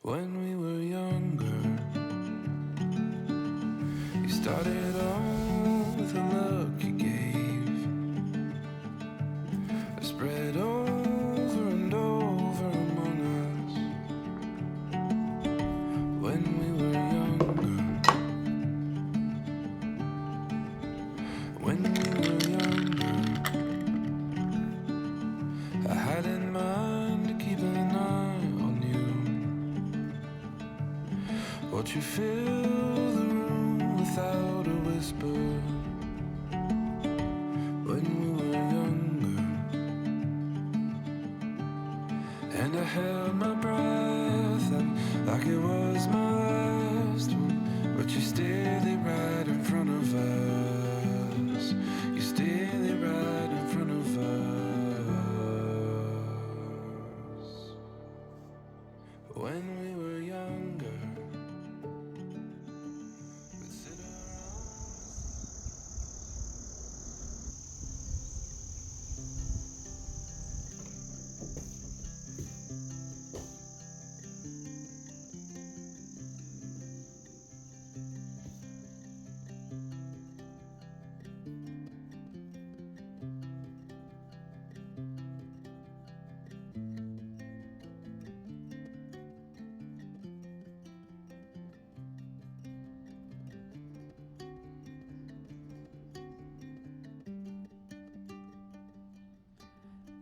When we were younger, you started off with a look you gave, spread over and over among us. When we were younger, when we were younger, I had in mind to keep an eye on you. Watch you fill the room without a whisper. When we were younger, and I held my breath, and like it was my last one, but you stared there right in front of us. You stared there right in front of us. When we were younger, we'd sit around.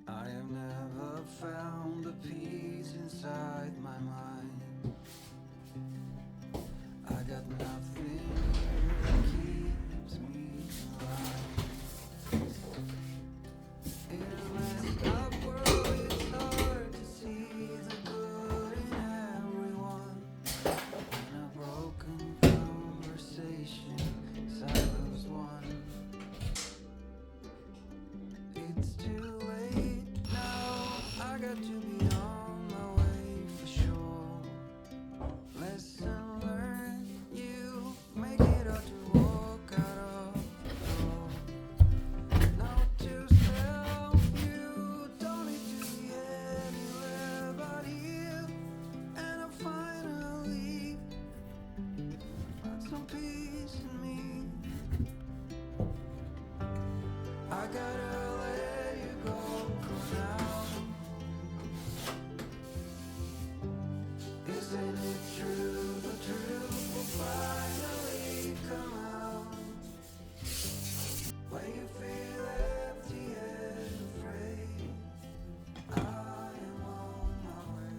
I have never found the peace inside my mind. I got nothing that keeps me alive. In a messed up world, it's hard to see the good in everyone. In a broken conversation, silence one. It's too late now, I got to be on my way for sure. Lesson learned, you make it hard to walk out of the door. Note to self, you don't need to be anywhere but here. And I finally find some peace in me. I gotta let you go now. Isn't it true? The truth will finally come out. When you feel empty and afraid, I am on my way.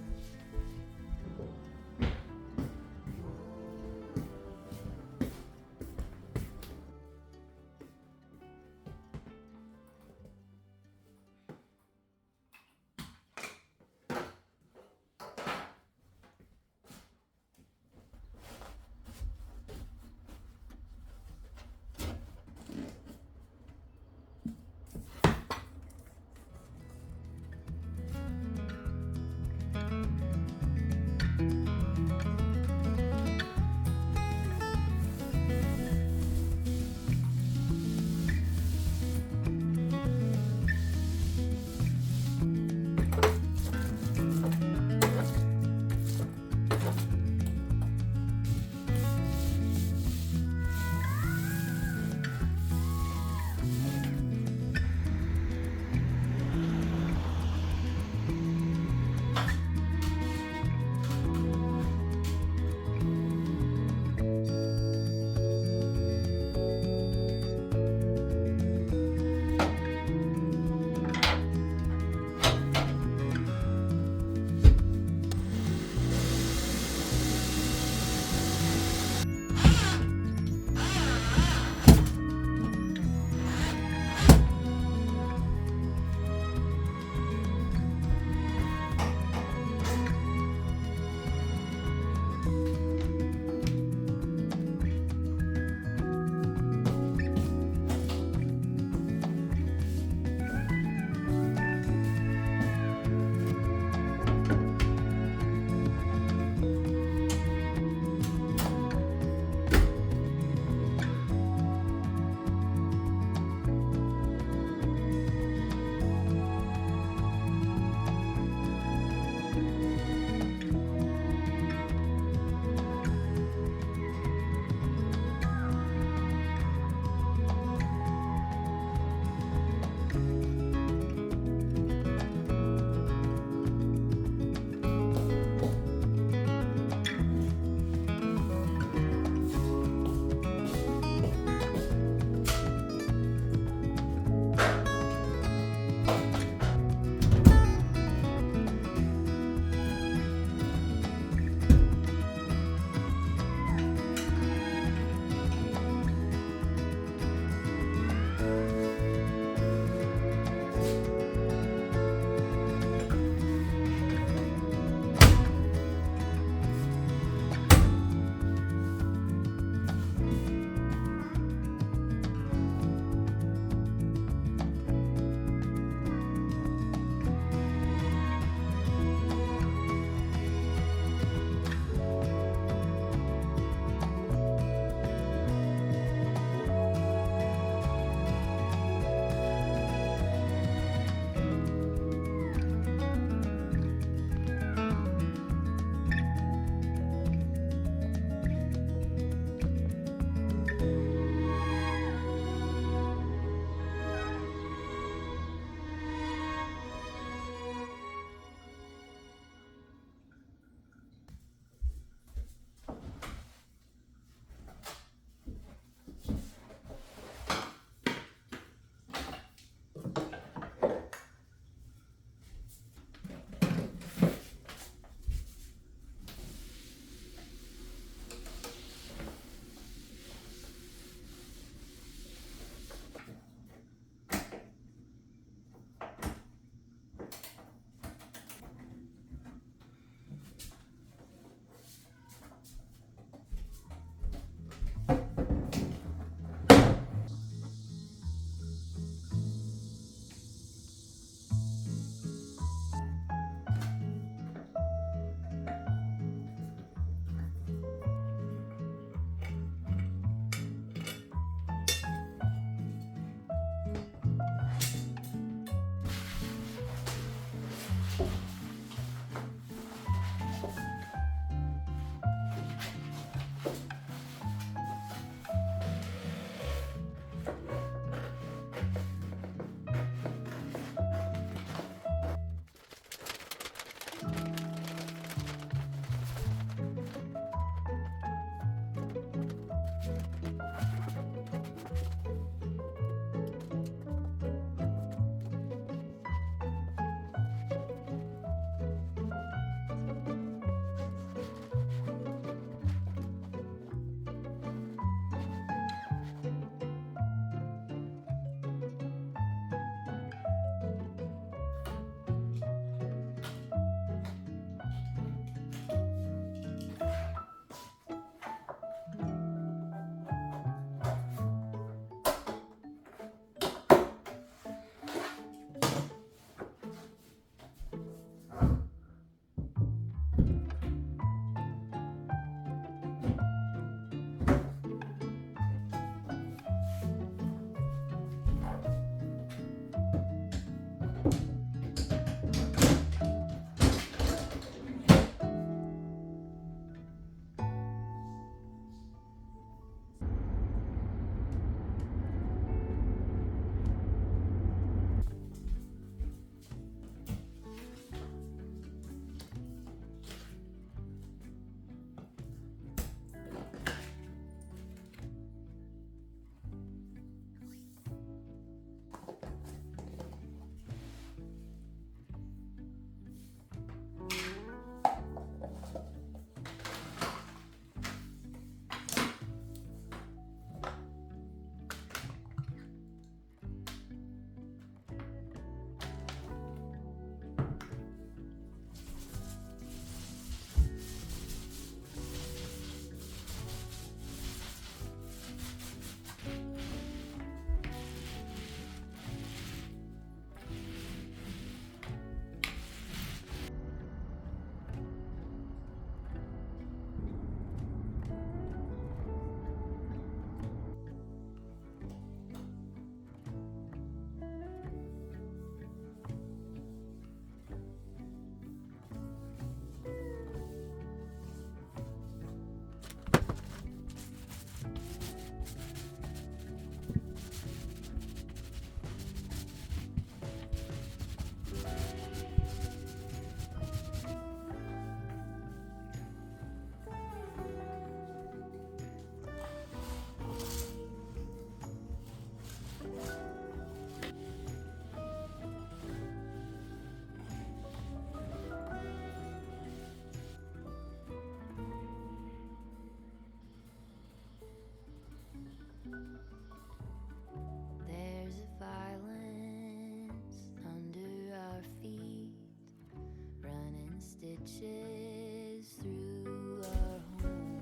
torches through our home.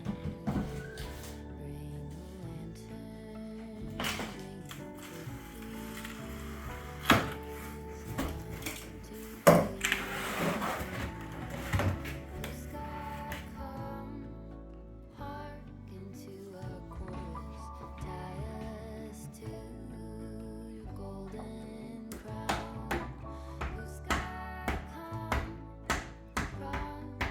Bring a lantern, bring it quickly. The sky come, hearken to our chorus, tie us to your golden crown. The sky come, cross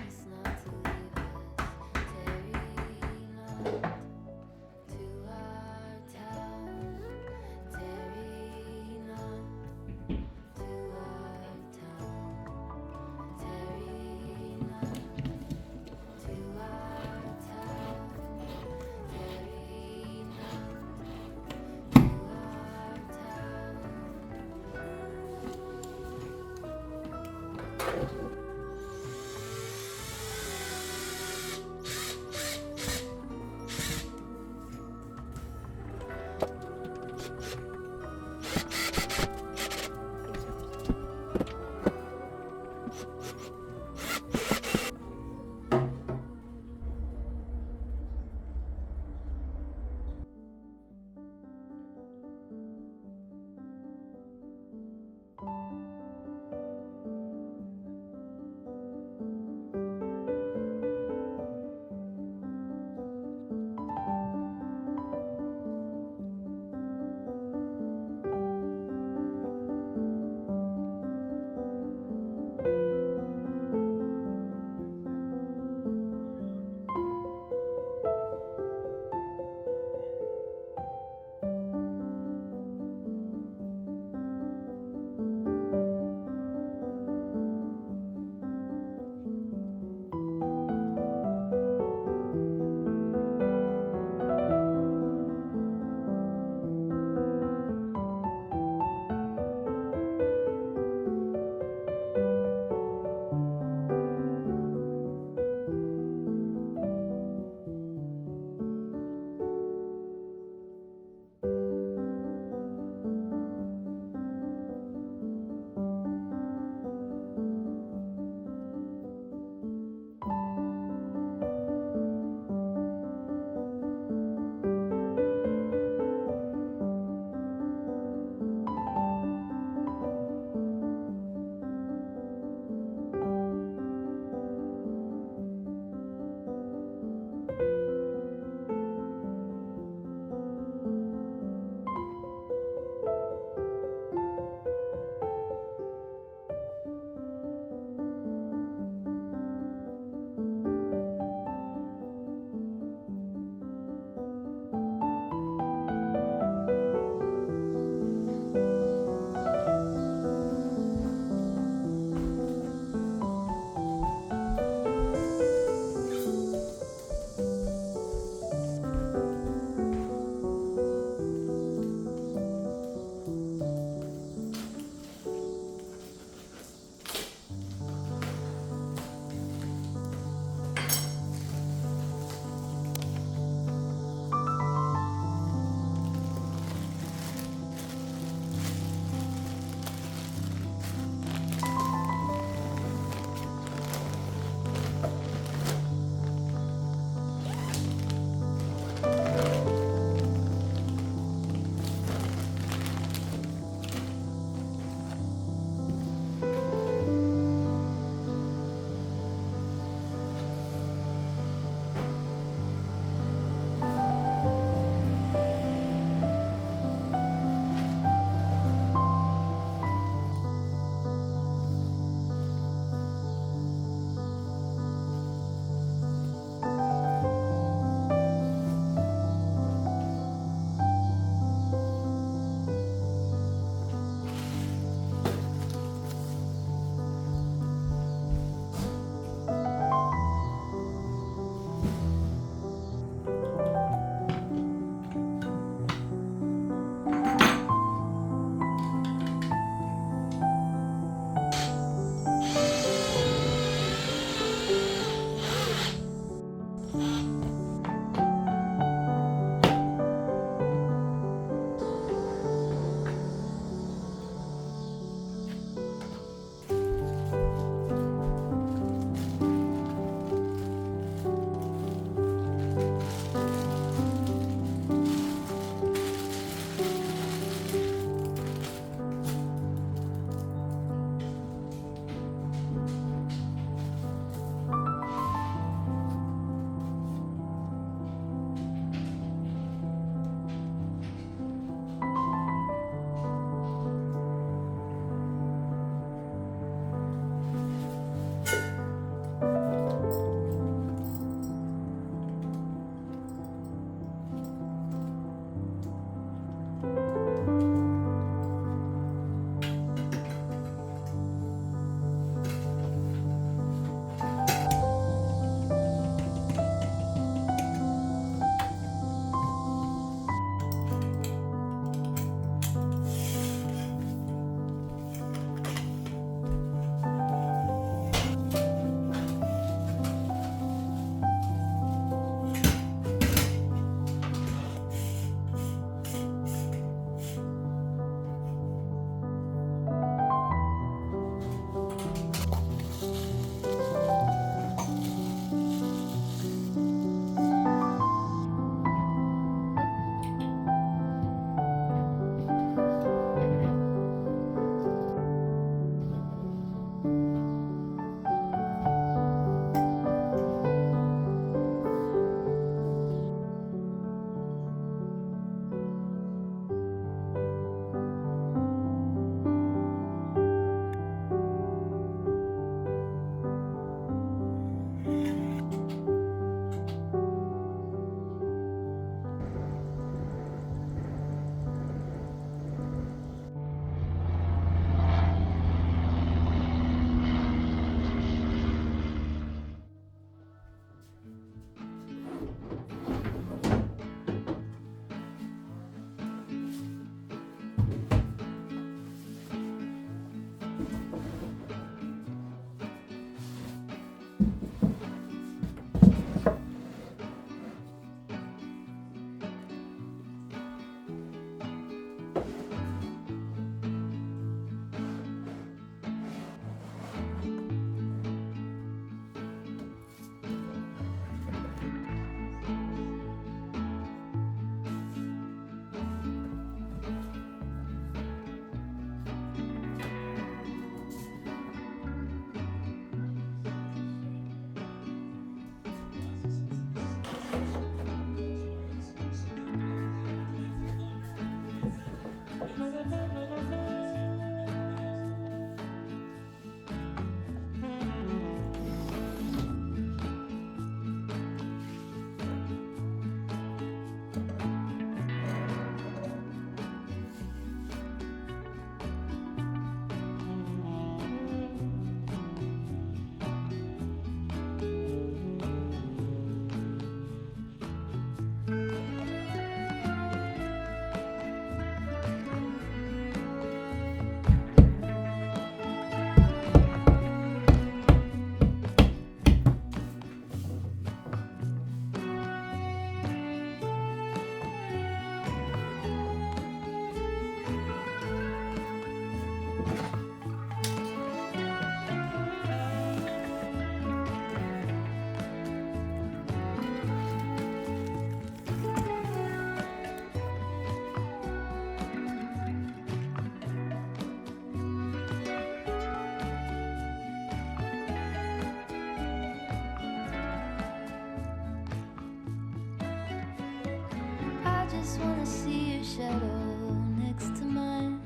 just wanna see your shadow next to mine,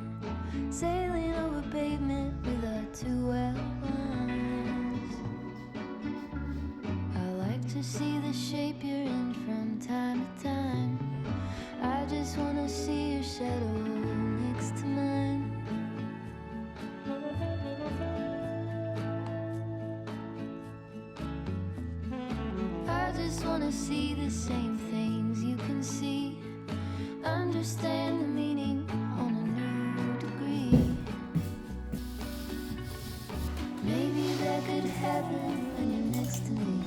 sailing over pavement with our two outlines. I like to see the shape you're in from time to time. I just wanna see your shadow next to mine. I just wanna see the same things you can see, understand the meaning on a new degree. Maybe that could happen when you're next to me.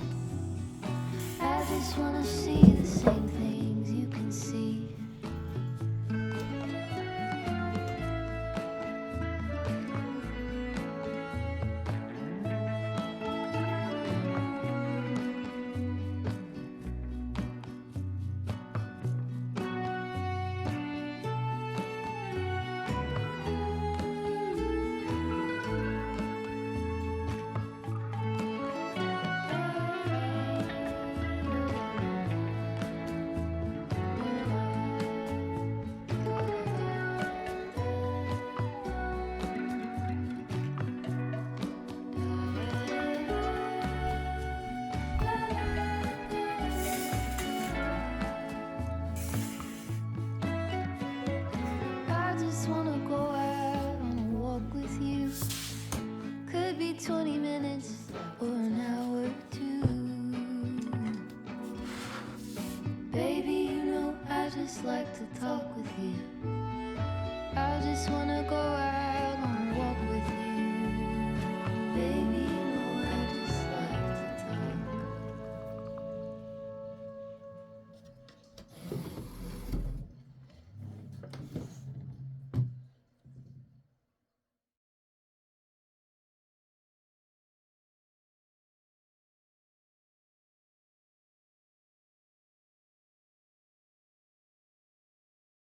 I just wanna see the same things you can see. I just wanna go out on a walk with you. Could be 20 minutes or an hour or two. Baby, you know I just like to talk with you. I just wanna go